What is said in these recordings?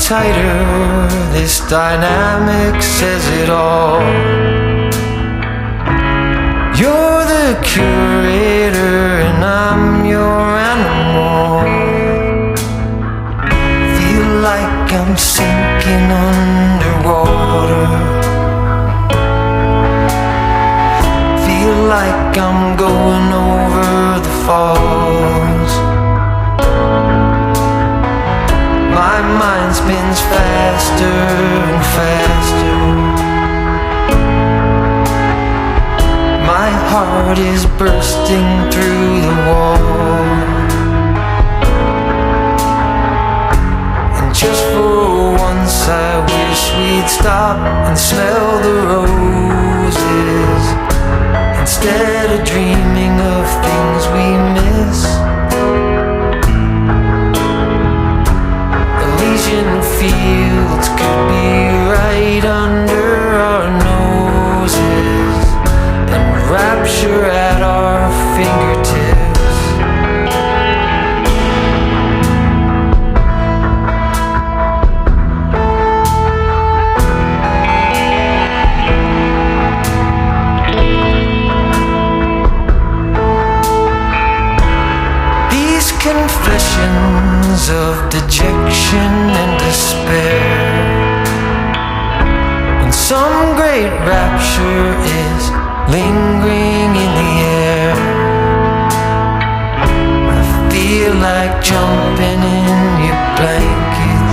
tighter, this dynamic says it all. You're the curator and I'm your animal. Feel like I'm sinking underwater. Feel like I'm going over the falls. My mind spins faster and faster. My heart is bursting through the wall. And just for once I wish we'd stop and smell the roses, instead of dreaming of things we miss. Elysian fields could be right under our noses, and rapture at our fingertips. These confessions of dejection and despair, and some great rapture is lingering in the air. I feel like jumping in your blanket.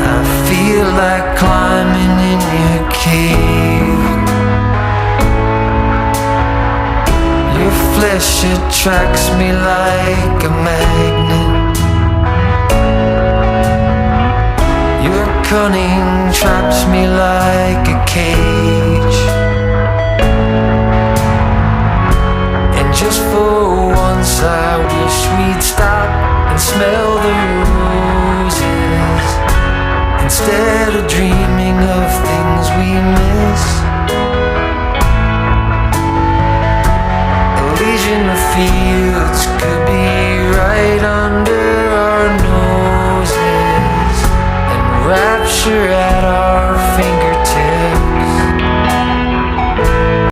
I feel like climbing in your cave. Your flesh attracts me like a magnet. Your cunning traps me like a cage. And just for once I wish we'd stop and smell the roses, instead of dreaming of things we miss. Elysian fields could be right under our noses, and rapture